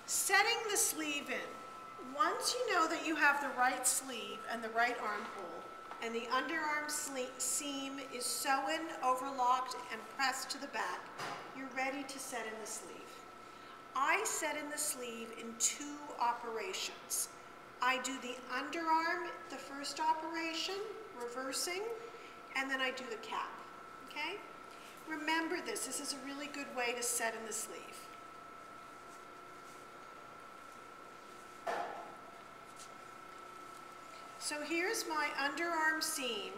Setting the sleeve in. Once you know that you have the right sleeve and the right armhole, and the underarm seam is sewn, overlocked, and pressed to the back, you're ready to set in the sleeve. I set in the sleeve in 2 operations. I do the underarm, the first operation, reversing, and then I do the cap, okay? Remember this is a really good way to set in the sleeve. So here's my underarm seam,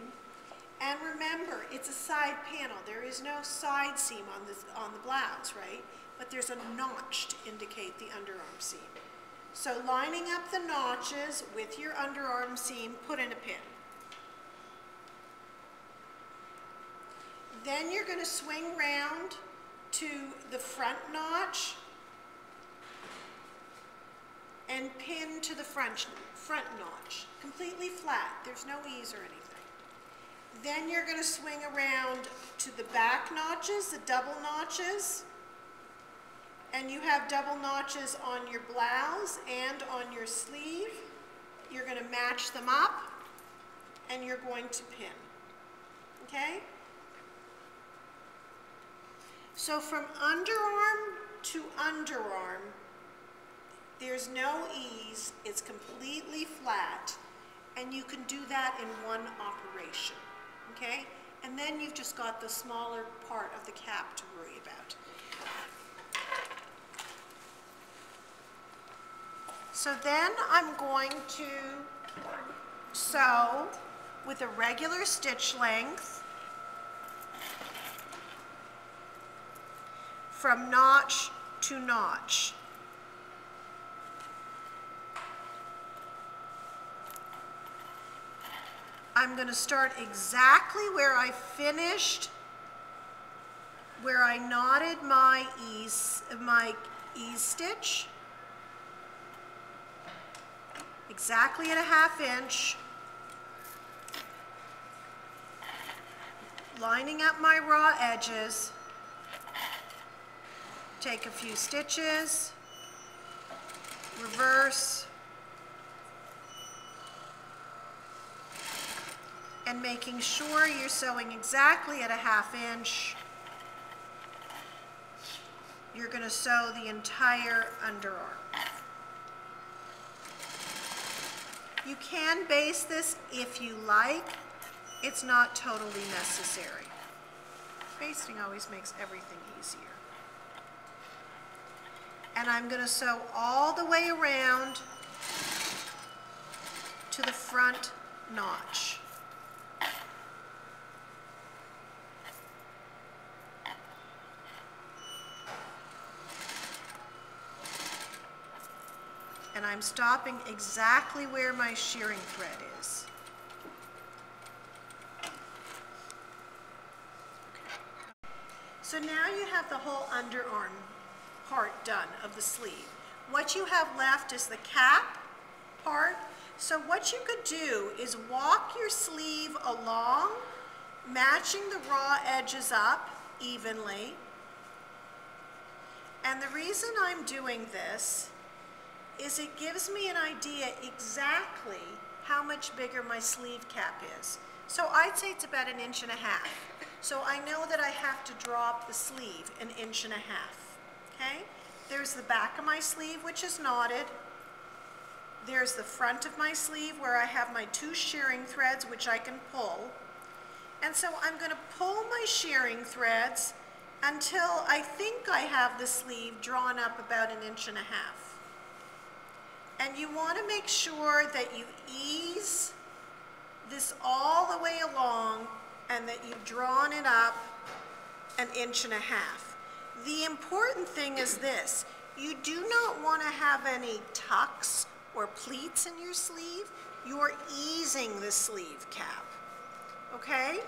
and remember, it's a side panel. There is no side seam on the blouse, right? But there's a notch to indicate the underarm seam. So lining up the notches with your underarm seam, put in a pin. Then you're going to swing round to the front notch and pin to the front notch, completely flat. There's no ease or anything. Then you're going to swing around to the back notches, the double notches, and you have double notches on your blouse and on your sleeve. You're going to match them up, and you're going to pin, okay? So from underarm to underarm, there's no ease, it's completely flat, and you can do that in one operation, okay? And then you've just got the smaller part of the cap to worry about. So then I'm going to sew with a regular stitch length from notch to notch. I'm going to start exactly where I finished, where I knotted my ease stitch, exactly at a 1/2 inch, lining up my raw edges, take a few stitches, reverse, and making sure you're sewing exactly at a 1/2 inch. You're going to sew the entire underarm. You can baste this if you like. It's not totally necessary. Basting always makes everything easier. And I'm going to sew all the way around to the front notch. And I'm stopping exactly where my shearing thread is. So now you have the whole underarm part done of the sleeve. What you have left is the cap part. So what you could do is walk your sleeve along, matching the raw edges up evenly. And the reason I'm doing this is it gives me an idea exactly how much bigger my sleeve cap is. So I'd say it's about 1.5 inches. So I know that I have to drop the sleeve 1.5 inches, okay? There's the back of my sleeve, which is knotted. There's the front of my sleeve where I have my 2 shearing threads, which I can pull. And so I'm going to pull my shearing threads until I think I have the sleeve drawn up about 1.5 inches. And you want to make sure that you ease this all the way along and that you've drawn it up 1.5 inches. The important thing is this: you do not want to have any tucks or pleats in your sleeve. You're easing the sleeve cap, okay?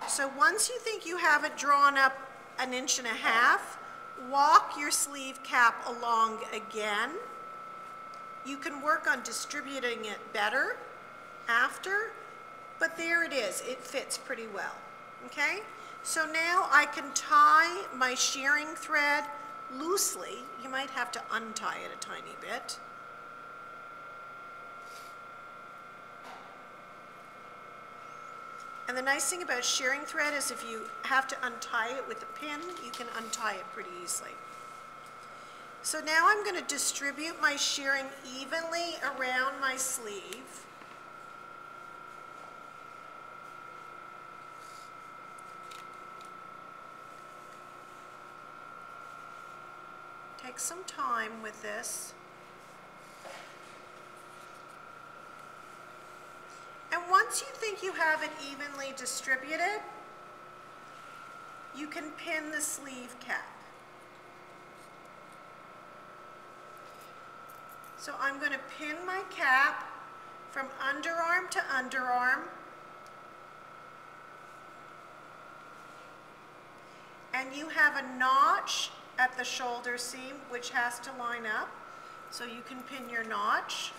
So once you think you have it drawn up 1.5 inches, walk your sleeve cap along again. You can work on distributing it better after, but there it is. It fits pretty well, okay? So now I can tie my shearing thread loosely. You might have to untie it a tiny bit. And the nice thing about shearing thread is if you have to untie it with a pin, you can untie it pretty easily. So now I'm going to distribute my shearing evenly around my sleeve. Take some time with this. And once you think you have it evenly distributed, you can pin the sleeve cap. So I'm going to pin my cap from underarm to underarm. And you have a notch at the shoulder seam which has to line up. So you can pin your notch.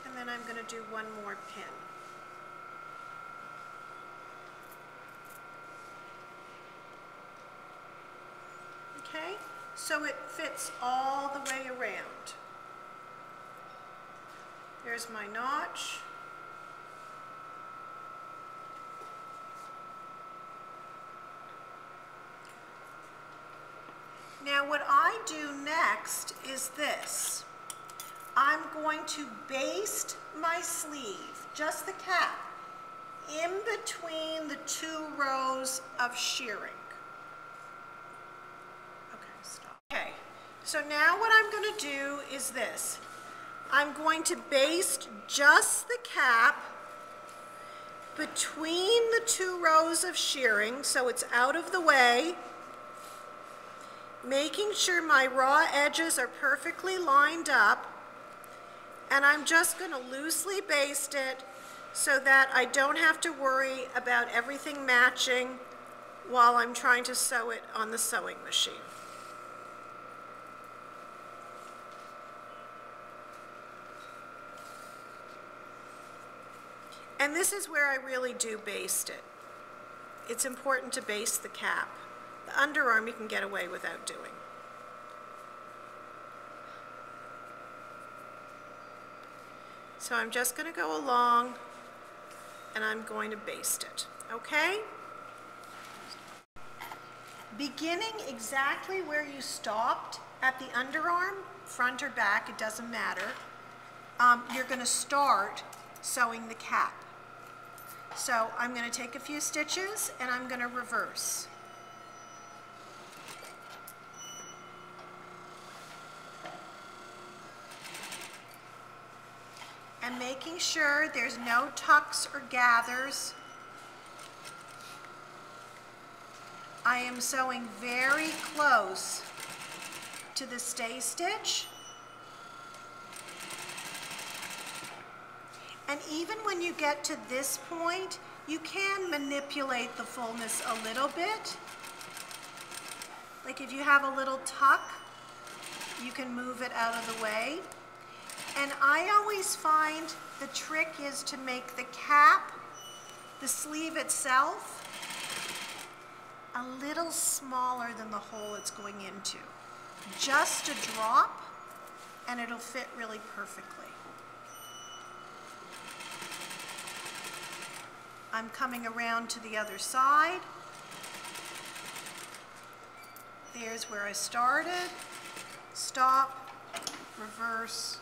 And then I'm going to do one more pin. Okay, so it fits all the way around. There's my notch. Now what I do next is this. I'm going to baste my sleeve, just the cap, in between the 2 rows of shearing. Okay, stop. Okay, so now what I'm going to do is this. I'm going to baste just the cap between the 2 rows of shearing so it's out of the way, making sure my raw edges are perfectly lined up. And I'm just going to loosely baste it so that I don't have to worry about everything matching while I'm trying to sew it on the sewing machine. And this is where I really do baste it. It's important to baste the cap. The underarm you can get away without doing. So I'm just going to go along and I'm going to baste it, okay? Beginning exactly where you stopped at the underarm, front or back, it doesn't matter, you're going to start sewing the cap. So I'm going to take a few stitches and I'm going to reverse. And making sure there's no tucks or gathers. I am sewing very close to the stay stitch. And even when you get to this point, you can manipulate the fullness a little bit. Like if you have a little tuck, you can move it out of the way. And I always find the trick is to make the cap, the sleeve itself, a little smaller than the hole it's going into. Just a drop, and it'll fit really perfectly. I'm coming around to the other side. There's where I started. Stop, reverse,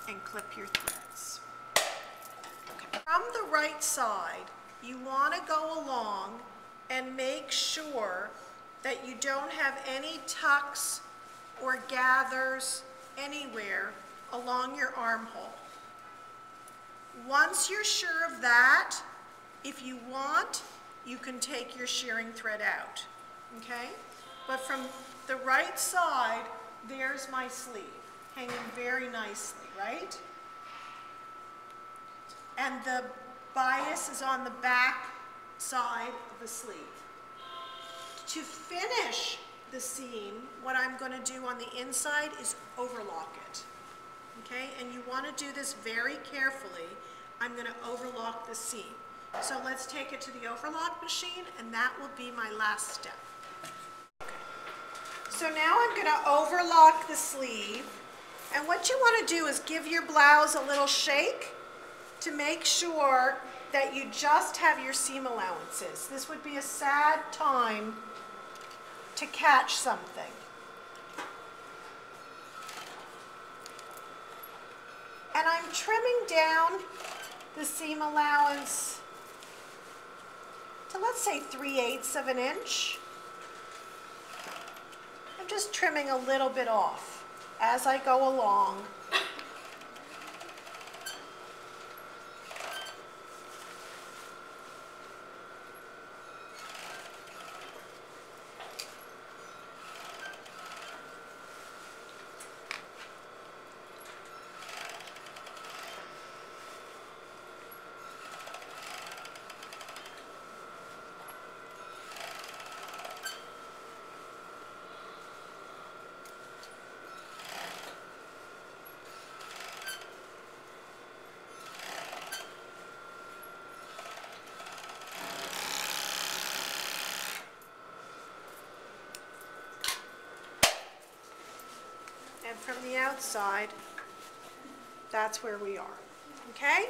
and clip your threads. Okay. From the right side, you want to go along and make sure that you don't have any tucks or gathers anywhere along your armhole. Once you're sure of that, if you want, you can take your shearing thread out, okay? But from the right side, there's my sleeve, hanging very nicely, right? And the bias is on the back side of the sleeve. To finish the seam, what I'm going to do on the inside is overlock it. Okay, and you want to do this very carefully. I'm going to overlock the seam. So let's take it to the overlock machine, and that will be my last step. Okay. So now I'm going to overlock the sleeve, and what you want to do is give your blouse a little shake to make sure that you just have your seam allowances. This would be a sad time to catch something. And I'm trimming down the seam allowance to, let's say, 3/8 of an inch. I'm just trimming a little bit off as I go along. And from the outside, that's where we are, okay?